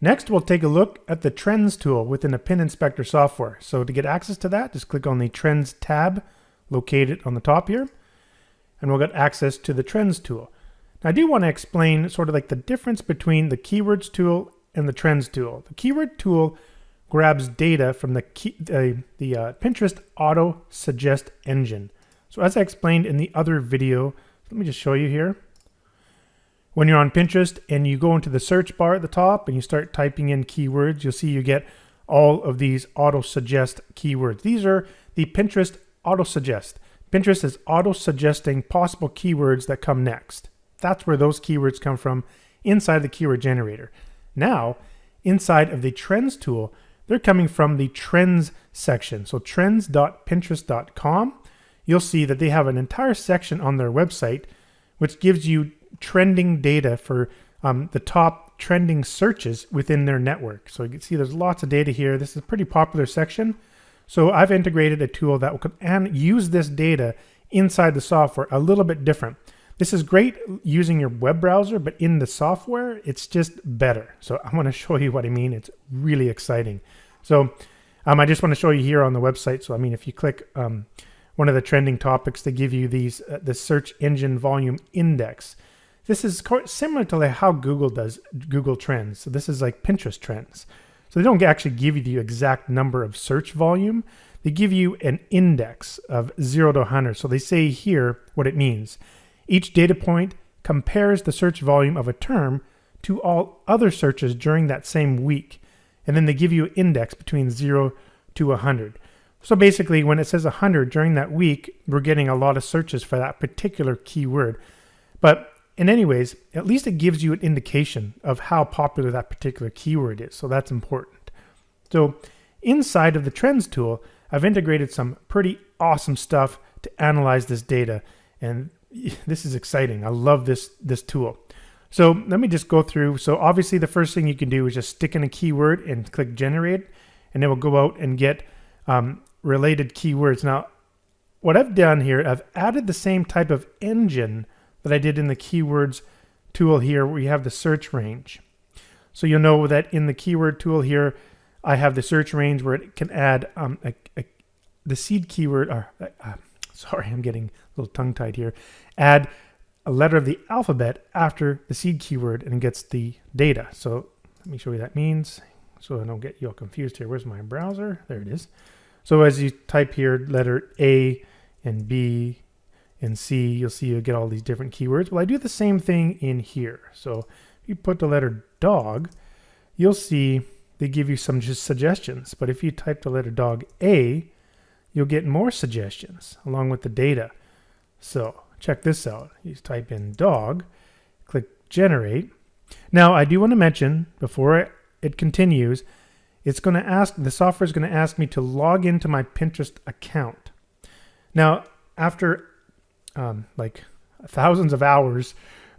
Next, we'll take a look at the Trends tool within the Pin Inspector software. So to get access to that, just click on the Trends tab located on the top here, and we'll get access to the Trends tool. Now, I do want to explain sort of like the difference between the Keywords tool and the Trends tool. The Keyword tool grabs data from the Pinterest Auto Suggest engine. So as I explained in the other video, let me just show you here. When you're on Pinterest and you go into the search bar at the top and you start typing in keywords, you'll see you get all of these auto suggest keywords. These are the Pinterest auto suggest. Pinterest is auto suggesting possible keywords that come next. That's where those keywords come from inside the keyword generator. Now, inside of the Trends tool, they're coming from the Trends section. So trends.pinterest.com, you'll see that they have an entire section on their website which gives you trending data for the top trending searches within their network. So you can see there's lots of data here. This is a pretty popular section. So I've integrated a tool that will use this data inside the software a little bit different. This is great using your web browser, but in the software, it's just better. So I want to show you what I mean. It's really exciting. So I just want to show you here on the website. So I mean, if you click one of the trending topics, they give you these the search engine volume index. This is similar to like how Google does Google Trends. So this is like Pinterest Trends. So they don't actually give you the exact number of search volume. They give you an index of 0 to 100. So they say here what it means. Each data point compares the search volume of a term to all other searches during that same week. And then they give you an index between 0 to 100. So basically, when it says 100 during that week, we're getting a lot of searches for that particular keyword. But in any ways, at least it gives you an indication of how popular that particular keyword is. So that's important. So inside of the Trends tool, I've integrated some pretty awesome stuff to analyze this data. And this is exciting. I love this tool. So let me just go through. So obviously the first thing you can do is just stick in a keyword and click generate, and it will go out and get related keywords. Now, what I've done here, I've added the same type of engine that I did in the keywords tool here, where you have the search range. So you'll know that in the keyword tool here, I have the search range where it can add the seed keyword, sorry, I'm getting a little tongue-tied here, add a letter of the alphabet after the seed keyword and it gets the data. So let me show you what that means so I don't get you all confused here. Where's my browser? There it is. So as you type here, letter A and B and C, you'll see you get all these different keywords. Well, I do the same thing in here. So if you put the letter dog, you'll see they give you some just suggestions. But if you type the letter dog A, you'll get more suggestions along with the data. So check this out. You type in dog, click generate. Now I do want to mention before it continues, it's going to ask, the software is going to ask me to log into my Pinterest account. Now, after like thousands of hours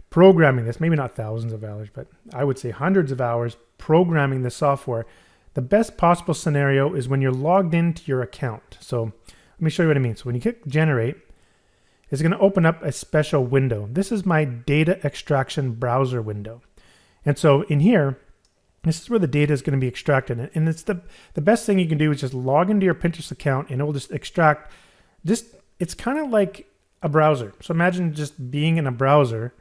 programming this, maybe not thousands of hours, but I would say hundreds of hours programming the software, the best possible scenario is when you're logged into your account. So let me show you what I mean. So when you click generate, it's going to open up a special window. This is my data extraction browser window. And so in here, this is where the data is going to be extracted. And it's the best thing you can do is just log into your Pinterest account and it will just extract. It's kind of like a browser. So imagine just being in a browser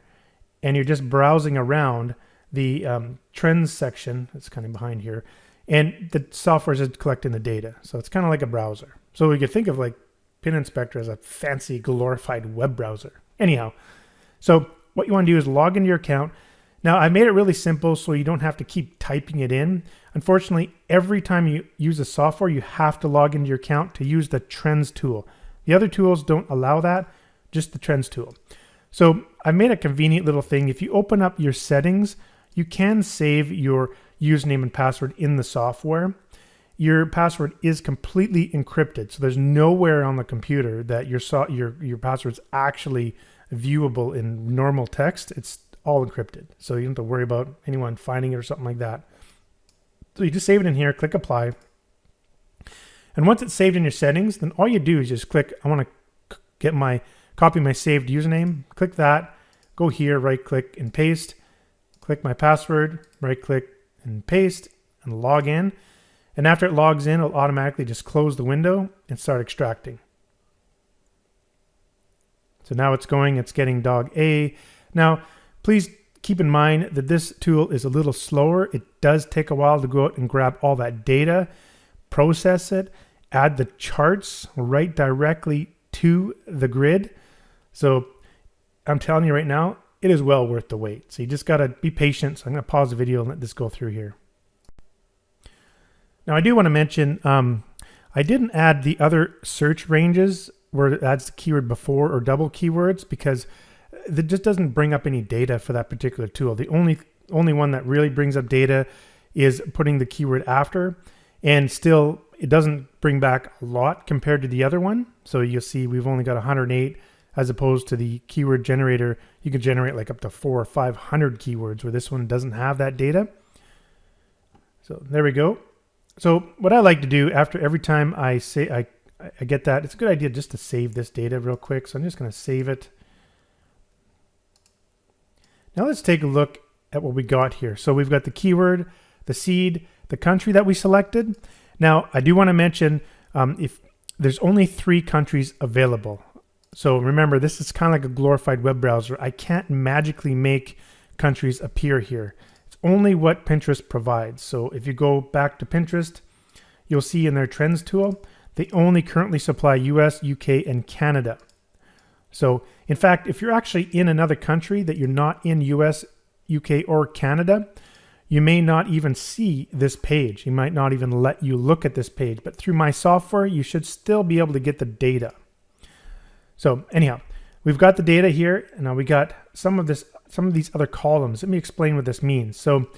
and you're just browsing around the trends section. It's kind of behind here. And the software is just collecting the data. So it's kind of like a browser. So we could think of like Pin Inspector as a fancy glorified web browser. Anyhow, so what you want to do is log into your account. Now I made it really simple so you don't have to keep typing it in. Unfortunately, every time you use a software, you have to log into your account to use the Trends tool. The other tools don't allow that, just the Trends tool. So I made a convenient little thing. If you open up your settings, you can save your username and password in the software. Your password is completely encrypted, so there's nowhere on the computer that your password's actually viewable in normal text. It's all encrypted, so you don't have to worry about anyone finding it or something like that. So you just save it in here, click apply. And once it's saved in your settings, then all you do is just click, I want to copy my saved username, click that, go here, right click and paste, click my password, right click and paste and log in. And after it logs in, it'll automatically just close the window and start extracting. So now it's going, it's getting dog A. Now, please keep in mind that this tool is a little slower. It does take a while to go out and grab all that data, process it, add the charts right directly to the grid. So I'm telling you right now, it is well worth the wait. So you just got to be patient. So I'm going to pause the video and let this go through here. Now I do want to mention, I didn't add the other search ranges where it adds the keyword before or double keywords because it just doesn't bring up any data for that particular tool. The only one that really brings up data is putting the keyword after, and still it doesn't bring back a lot compared to the other one. So you'll see we've only got 108 as opposed to the keyword generator. You can generate like up to 400 or 500 keywords where this one doesn't have that data. So there we go. So what I like to do after every time I say I get that, it's a good idea just to save this data real quick. So I'm just going to save it. Now let's take a look at what we got here. So we've got the keyword, the seed, the country that we selected. Now I do want to mention if there's only 3 countries available. So remember, this is kind of like a glorified web browser. I can't magically make countries appear here. It's only what Pinterest provides. So if you go back to Pinterest, you'll see in their trends tool, they only currently supply US, UK, and Canada. So in fact, if you're actually in another country that you're not in US, UK, or Canada, you may not even see this page. You might not even let you look at this page, but through my software, you should still be able to get the data. So anyhow, we've got the data here, and now we got some of these other columns. Let me explain what this means. So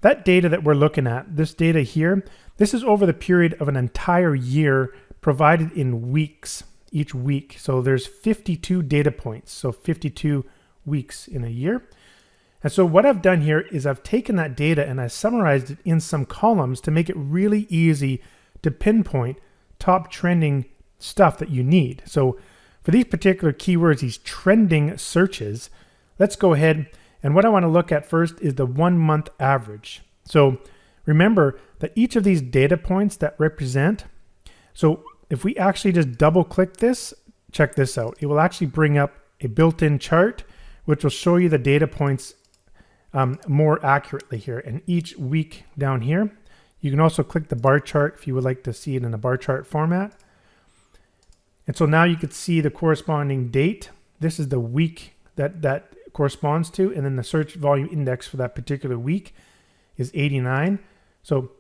that data that we're looking at, this data here, this is over the period of an entire year provided in weeks, each week. So there's 52 data points, so 52 weeks in a year. And so what I've done here is I've taken that data and I summarized it in some columns to make it really easy to pinpoint top trending stuff that you need. So for these particular keywords, these trending searches, let's go ahead, and what I want to look at first is the 1 month average. So remember that each of these data points that represent, so if we actually just double click this, check this out. It will actually bring up a built-in chart, which will show you the data points more accurately here. And each week down here, you can also click the bar chart if you would like to see it in a bar chart format. And so now you could see the corresponding date. This is the week that corresponds to, and then the search volume index for that particular week is 89. So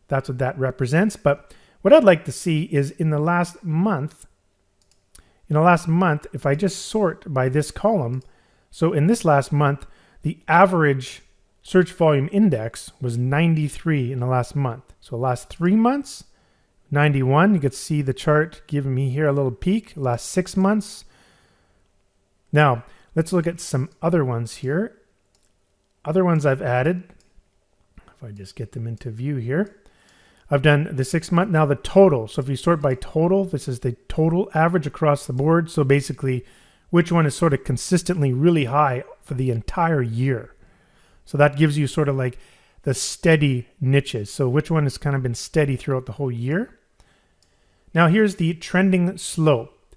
that's what that represents. But what I'd like to see is in the last month, if I just sort by this column, so in this last month, the average search volume index was 93 in the last month. So last 3 months, 91. You could see the chart giving me here a little peek. Last 6 months. Now, let's look at some other ones here. Other ones I've added. If I just get them into view here. I've done the 6 month. Now the total. So if you sort by total, this is the total average across the board. So basically, which one is sort of consistently really high for the entire year. So that gives you sort of like the steady niches. So which one has kind of been steady throughout the whole year. Now here's the trending slope.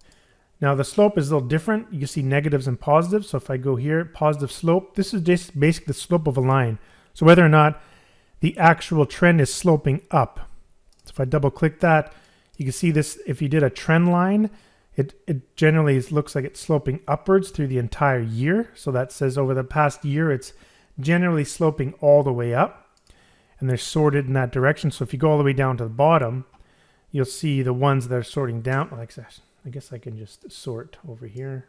Now the slope is a little different. You see negatives and positives. So if I go here, positive slope, this is just basically the slope of a line. So whether or not the actual trend is sloping up. So if I double click that, you can see this. If you did a trend line, it generally looks like it's sloping upwards through the entire year. So that says over the past year, it's generally sloping all the way up, and they're sorted in that direction. So if you go all the way down to the bottom, you'll see the ones that are sorting down like that. I guess I can just sort over here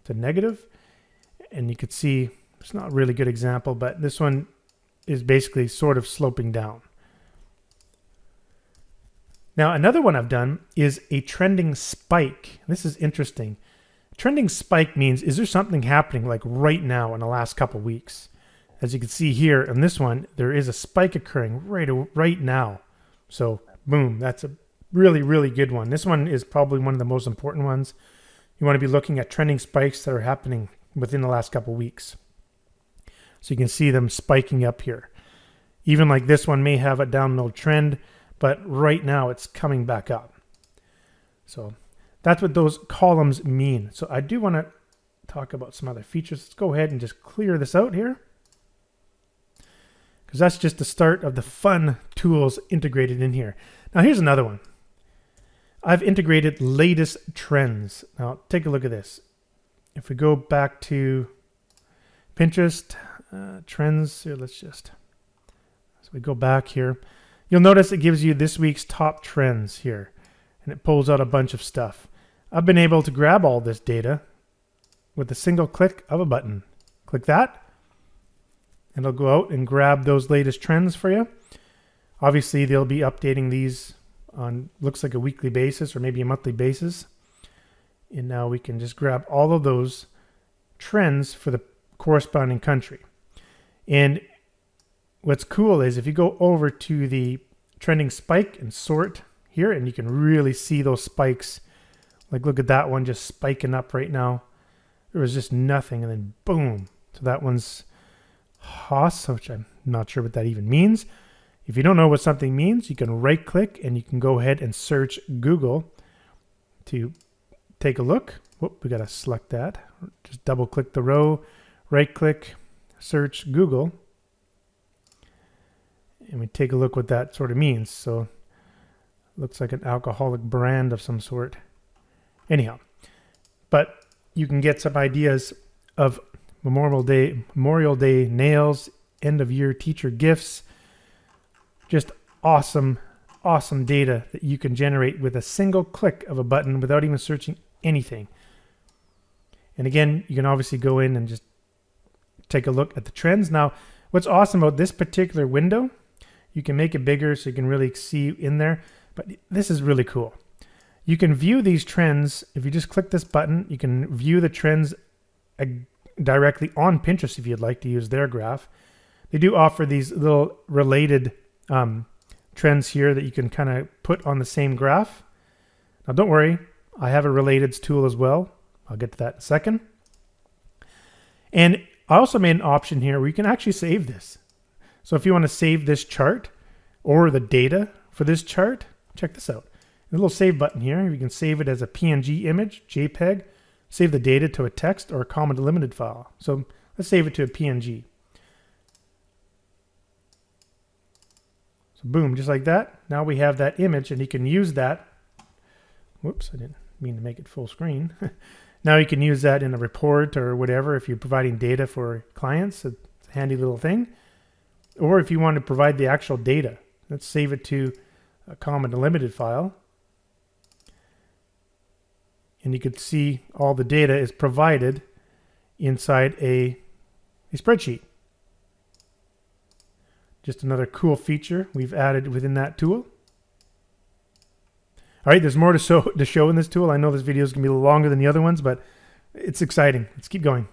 to negative, and you could see it's not a really good example, but this one is basically sort of sloping down. Now another one I've done is a trending spike. This is interesting. Trending spike means, is there something happening like right now in the last couple weeks? As you can see here in this one, there is a spike occurring right now. So boom, that's a really, really good one. This one is probably one of the most important ones. You want to be looking at trending spikes that are happening within the last couple weeks. So you can see them spiking up here. Even like this one may have a downward trend, but right now it's coming back up. So that's what those columns mean. So I do want to talk about some other features. Let's go ahead and just clear this out here, because that's just the start of the fun tools integrated in here. Now here's another one. I've integrated latest trends. Now take a look at this. If we go back to Pinterest trends here, so we go back here, you'll notice it gives you this week's top trends here, and it pulls out a bunch of stuff. I've been able to grab all this data with a single click of a button. Click that, and it'll go out and grab those latest trends for you. Obviously, they'll be updating these on, looks like a weekly basis or maybe a monthly basis. And now we can just grab all of those trends for the corresponding country. And what's cool is if you go over to the trending spike and sort here, and you can really see those spikes. Like look at that one just spiking up right now. There was just nothing, and then boom. So that one's Haas, which I'm not sure what that even means. If you don't know what something means, you can right click and you can go ahead and search Google to take a look. Whoop, we got to select that. Just double click the row, right click, search Google. And we take a look what that sort of means. So looks like an alcoholic brand of some sort. Anyhow, but you can get some ideas of Memorial Day nails, end of year teacher gifts. Just awesome data that you can generate with a single click of a button without even searching anything. And again, you can obviously go in and just take a look at the trends. Now, what's awesome about this particular window, you can make it bigger so you can really see in there, but this is really cool. You can view these trends. If you just click this button, you can view the trends directly on Pinterest if you'd like to use their graph. They do offer these little related trends here that you can kind of put on the same graph. Now don't worry, I have a relateds tool as well. I'll get to that in a second. And I also made an option here where you can actually save this. So if you want to save this chart or the data for this chart, check this out. A little save button here. You can save it as a PNG image, JPEG, save the data to a text or a comma delimited file. So let's save it to a PNG. So boom, just like that. Now we have that image and you can use that. Whoops, I didn't mean to make it full screen. Now you can use that in a report or whatever if you're providing data for clients. It's a handy little thing. Or if you want to provide the actual data, let's save it to a comma delimited file. And you could see all the data is provided inside a spreadsheet. Just another cool feature we've added within that tool. All right, there's more to show in this tool. I know this video is going to be a little longer than the other ones, but it's exciting. Let's keep going.